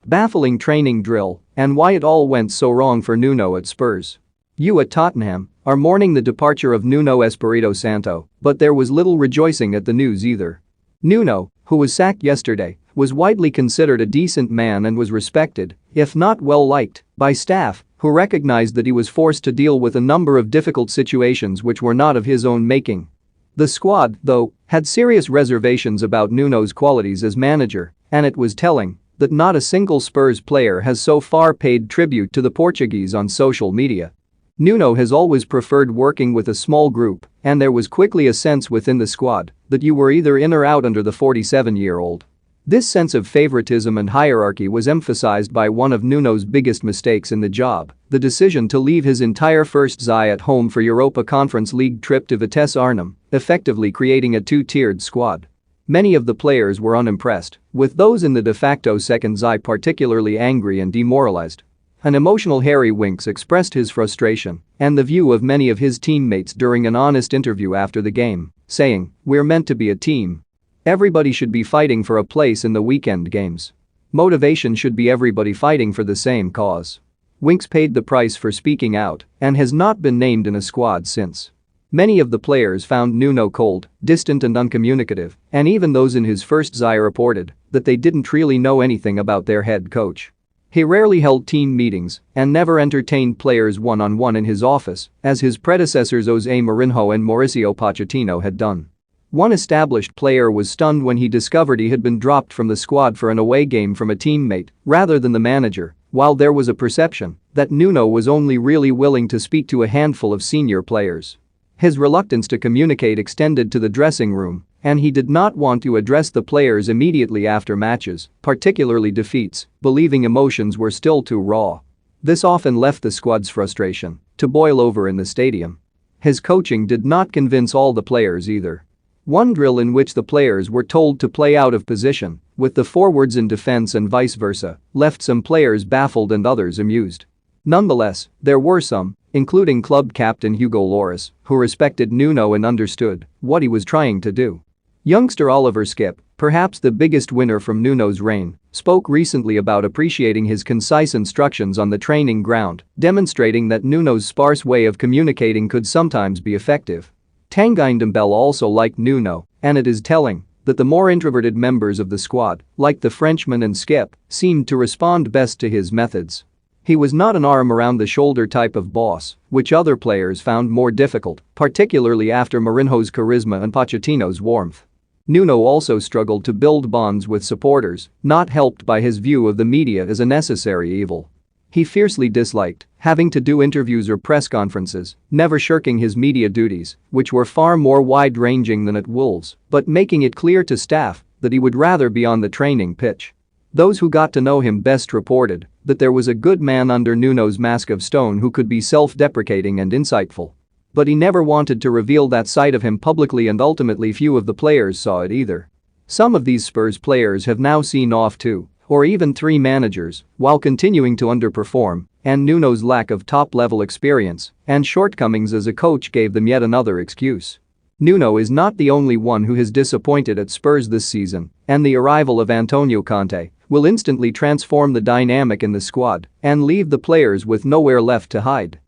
Baffling training drill and why it all went so wrong for Nuno at Spurs. You at Tottenham are mourning the departure of Nuno Espirito Santo, but there was little rejoicing at the news either. Nuno, who was sacked yesterday, was widely considered a decent man and was respected, if not well-liked, by staff, who recognized that he was forced to deal with a number of difficult situations which were not of his own making. The squad, though, had serious reservations about Nuno's qualities as manager, and it was telling that not a single Spurs player has so far paid tribute to the Portuguese on social media. Nuno has always preferred working with a small group, and there was quickly a sense within the squad that you were either in or out under the 47-year-old. This sense of favoritism and hierarchy was emphasized by one of Nuno's biggest mistakes in the job, the decision to leave his entire first side at home for Europa Conference League trip to Vitesse Arnhem, effectively creating a two-tiered squad. Many of the players were unimpressed, with those in the de facto second side particularly angry and demoralized. An emotional Harry Winks expressed his frustration and the view of many of his teammates during an honest interview after the game, saying, "We're meant to be a team. Everybody should be fighting for a place in the weekend games. Motivation should be everybody fighting for the same cause." Winks paid the price for speaking out and has not been named in a squad since. Many of the players found Nuno cold, distant and uncommunicative, and even those in his first side reported that they didn't really know anything about their head coach. He rarely held team meetings and never entertained players one-on-one in his office, as his predecessors Jose Mourinho and Mauricio Pochettino had done. One established player was stunned when he discovered he had been dropped from the squad for an away game from a teammate rather than the manager, while there was a perception that Nuno was only really willing to speak to a handful of senior players. His reluctance to communicate extended to the dressing room, and he did not want to address the players immediately after matches, particularly defeats, believing emotions were still too raw. This often left the squad's frustration to boil over in the stadium. His coaching did not convince all the players either. One drill in which the players were told to play out of position, with the forwards in defense and vice versa, left some players baffled and others amused. Nonetheless, there were some, including club captain Hugo Lloris, who respected Nuno and understood what he was trying to do. Youngster Oliver Skipp, perhaps the biggest winner from Nuno's reign, spoke recently about appreciating his concise instructions on the training ground, demonstrating that Nuno's sparse way of communicating could sometimes be effective. Tanguy Ndombele also liked Nuno, and it is telling that the more introverted members of the squad, like the Frenchman and Skipp, seemed to respond best to his methods. He was not an arm-around-the-shoulder type of boss, which other players found more difficult, particularly after Mourinho's charisma and Pochettino's warmth. Nuno also struggled to build bonds with supporters, not helped by his view of the media as a necessary evil. He fiercely disliked having to do interviews or press conferences, never shirking his media duties, which were far more wide-ranging than at Wolves, but making it clear to staff that he would rather be on the training pitch. Those who got to know him best reported that there was a good man under Nuno's mask of stone who could be self-deprecating and insightful. But he never wanted to reveal that side of him publicly, and ultimately few of the players saw it either. Some of these Spurs players have now seen off 2 or even 3 managers while continuing to underperform, and Nuno's lack of top-level experience and shortcomings as a coach gave them yet another excuse. Nuno is not the only one who has disappointed at Spurs this season, and the arrival of Antonio Conte will instantly transform the dynamic in the squad and leave the players with nowhere left to hide.